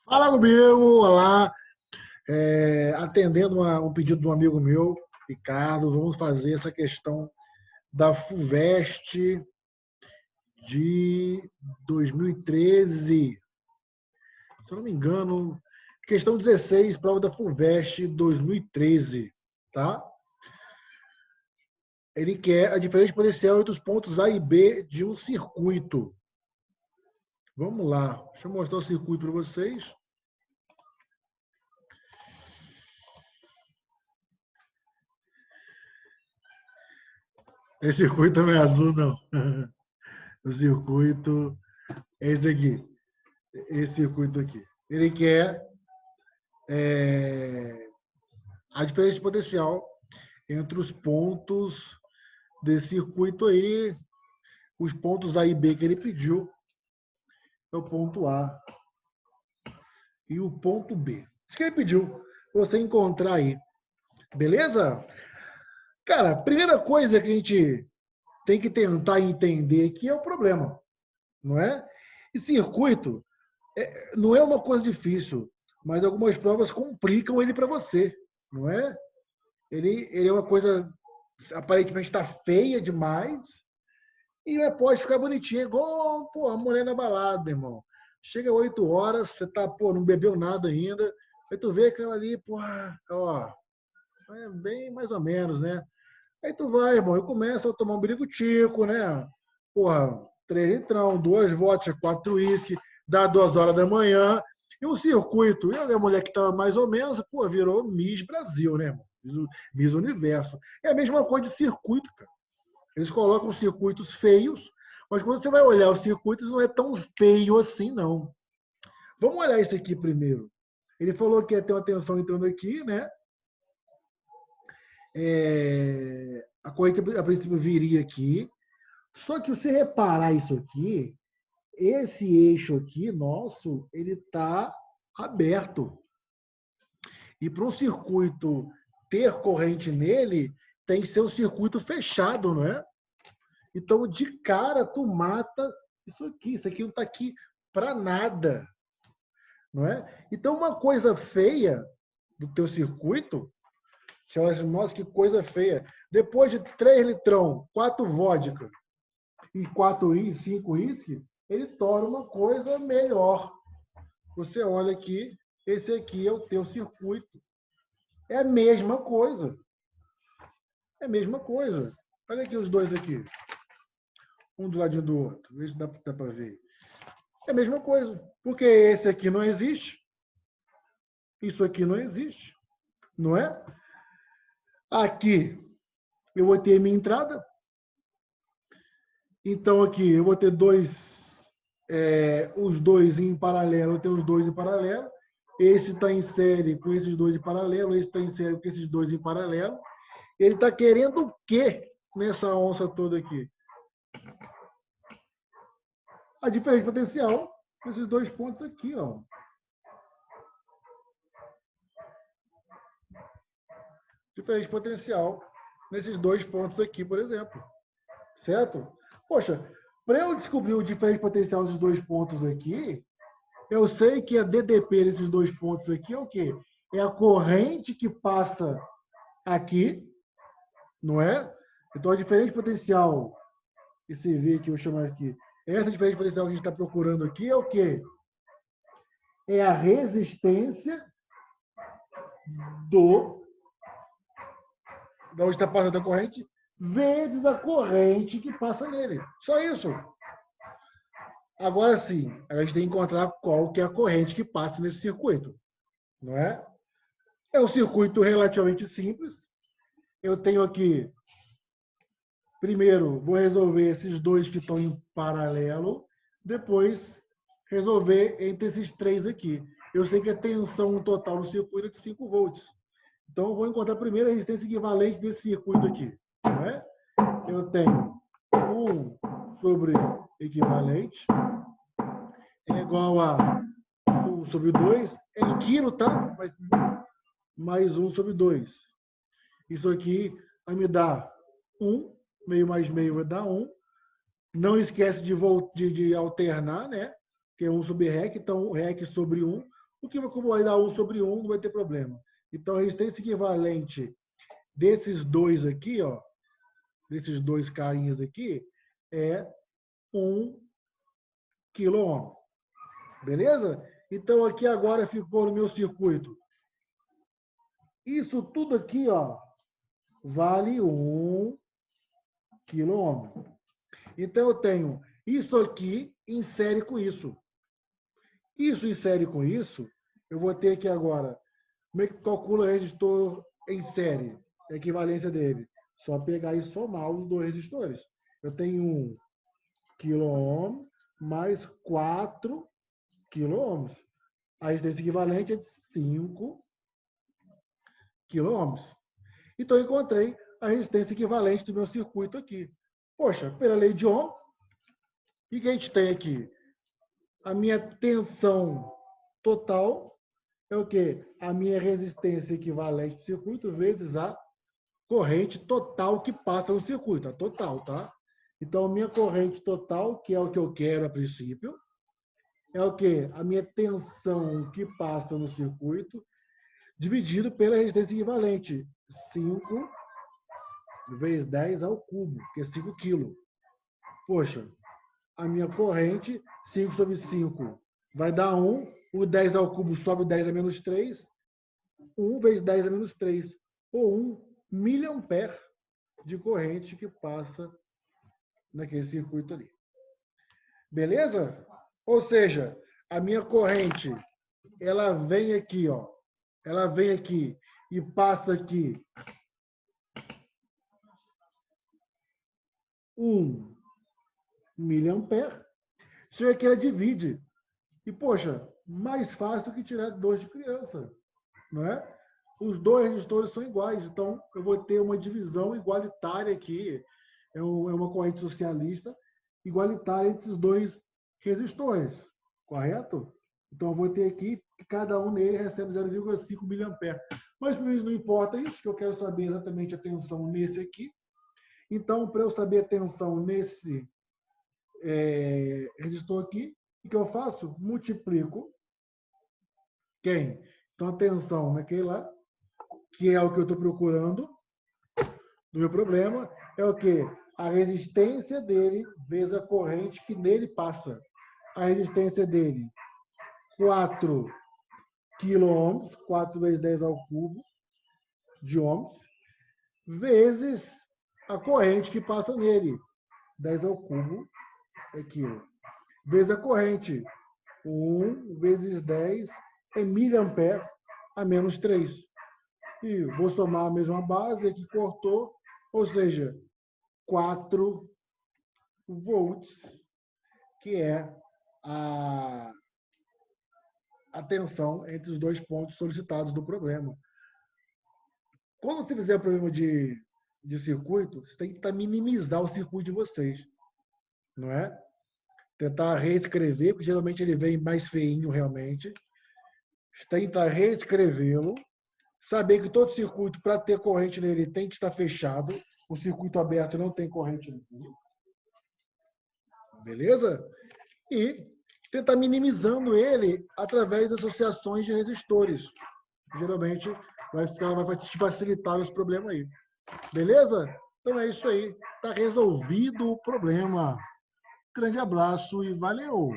Fala comigo, olá. Atendendo um pedido de um amigo meu, Ricardo, vamos fazer essa questão da FUVEST de 2013. Se eu não me engano, questão 16, prova da FUVEST 2013, tá? Ele quer a diferença potencial entre os pontos A e B de um circuito. Vamos lá, deixa eu mostrar o circuito para vocês. Esse circuito não é azul, não. O circuito é esse aqui. Esse circuito aqui. Ele quer a diferença de potencial entre os pontos desse circuito aí, os pontos A e B que ele pediu, é o ponto A e o ponto B. Isso que ele pediu, você encontrar aí. Beleza? Cara, a primeira coisa que a gente tem que tentar entender aqui é o problema, não é? E circuito não é uma coisa difícil, mas algumas provas complicam ele para você, não é? Ele é uma coisa aparentemente está feia demais e pode ficar bonitinha, igual pô, a mulher na balada, irmão. Chega 8 horas, você tá, pô, não bebeu nada ainda, aí tu vê aquela ali, pô, ó, é bem mais ou menos, né? Aí tu vai, irmão, e começa a tomar um birico-tico, né? Porra, 3 litrão, 2 vodkas, 4 uísque, dá 2 horas da manhã, e um circuito. E a mulher que estava mais ou menos, pô, virou Miss Brasil, né, irmão? Miss Universo. É a mesma coisa de circuito, cara. Eles colocam circuitos feios, mas quando você vai olhar os circuitos, não é tão feio assim, não. Vamos olhar esse aqui primeiro. Ele falou que ia ter uma tensão entrando aqui, né? A corrente a princípio viria aqui. Só que você reparar isso aqui, esse eixo aqui nosso, ele está aberto. E para um circuito ter corrente nele, tem que ser um circuito fechado, não é? Então, de cara, tu mata isso aqui. Isso aqui não está aqui para nada, não é? Então, uma coisa feia do teu circuito, você olha assim, nossa, que coisa feia. Depois de 3 litrão, 4 vodka e 4 e 5 uísque, ele torna uma coisa melhor. Você olha aqui, esse aqui é o teu circuito. É a mesma coisa. É a mesma coisa. Olha aqui os dois aqui. Um do ladinho do outro. Vê se dá para ver. É a mesma coisa. Porque esse aqui não existe. Isso aqui não existe. Não é? Aqui eu vou ter minha entrada. Então aqui eu vou ter os dois em paralelo. Eu tenho os dois em paralelo. Esse está em série com esses dois em paralelo. Esse está em série com esses dois em paralelo. Ele está querendo o quê nessa onça toda aqui? A diferença potencial desses dois pontos aqui, ó. Diferença potencial nesses dois pontos aqui, por exemplo. Certo? Poxa, para eu descobrir o diferença potencial desses dois pontos aqui, eu sei que a DDP desses dois pontos aqui é o quê? É a corrente que passa aqui, não é? Então a diferença potencial, esse V que eu chamo aqui, essa diferença potencial que a gente está procurando aqui é o quê? É a resistência da onde está passando a corrente, vezes a corrente que passa nele. Só isso. Agora sim, a gente tem que encontrar qual que é a corrente que passa nesse circuito, não é? É um circuito relativamente simples. Eu tenho aqui, primeiro, vou resolver esses dois que estão em paralelo, depois resolver entre esses três aqui. Eu sei que a tensão total no circuito é de 5 volts. Então, eu vou encontrar primeiro a resistência equivalente desse circuito aqui. Não é? Eu tenho 1 sobre equivalente é igual a 1 sobre 2. É em quilo, tá? Mais 1 sobre 2. Isso aqui vai me dar 1. Meio mais meio vai dar 1. Não esquece de alternar, né? Que é 1 sobre REC. Então, REC sobre 1. O que vai dar 1 sobre 1 não vai ter problema. Então, a resistência equivalente desses dois aqui, ó, desses dois carinhas aqui, é 1 quilôohm. Beleza? Então, aqui agora ficou no meu circuito. Isso tudo aqui, ó, vale 1 quilôohm. Então, eu tenho isso aqui em série com isso. Isso em série com isso, eu vou ter aqui agora. Como é que calcula o resistor em série? A equivalência dele. Só pegar e somar os dois resistores. Eu tenho 1 quilôohm mais 4 quilôohms. A resistência equivalente é de 5 quilôohms. Então, eu encontrei a resistência equivalente do meu circuito aqui. Poxa, pela lei de Ohm, o que a gente tem aqui? A minha tensão total é o quê? A minha resistência equivalente do circuito vezes a corrente total que passa no circuito. A total, tá? Então, a minha corrente total, que é o que eu quero a princípio, é o quê? A minha tensão que passa no circuito, dividido pela resistência equivalente. 5 vezes 10 ao cubo, que é 5 quilos. Poxa, a minha corrente, 5 sobre 5, vai dar 1. O 10 ao cubo sobe o 10 a menos 3. 1 vezes 10 a menos 3. Ou 1 miliampere de corrente que passa naquele circuito ali. Beleza? Ou seja, a minha corrente, ela vem aqui, ó. Ela vem aqui e passa aqui 1 miliampere. Chega aqui, ela divide. E, poxa, mais fácil que tirar 2 de criança, não é? Os dois resistores são iguais, então eu vou ter uma divisão igualitária aqui, é uma corrente socialista igualitária entre os dois resistores, correto? Então eu vou ter aqui que cada um nele recebe 0,5 miliampere. Mas para mim não importa isso, que eu quero saber exatamente a tensão nesse aqui. Então, para eu saber a tensão nesse resistor aqui, o que eu faço? Multiplico quem? Então, a tensão naquele lá, que é o que eu estou procurando no meu problema, é o quê? A resistência dele vezes a corrente que nele passa. A resistência dele, 4 quiloohms, 4 vezes 10 ao cubo de ohms, vezes a corrente que passa nele, 10 ao cubo é quilo. Vezes a corrente, 1 vezes 10 é miliampere a menos 3. E vou somar a mesma base, aqui cortou, ou seja, 4 volts, que é a tensão entre os dois pontos solicitados do problema. Quando você fizer o problema de circuito, você tem que tentar minimizar o circuito de vocês, não é? Tentar reescrever, porque geralmente ele vem mais feinho realmente. Tentar reescrevê-lo, saber que todo circuito, para ter corrente nele, tem que estar fechado. O circuito aberto não tem corrente nele. Beleza? E tentar minimizando ele através de associações de resistores. Geralmente vai te facilitar os problemas aí. Beleza? Então é isso aí. Está resolvido o problema. Grande abraço e valeu!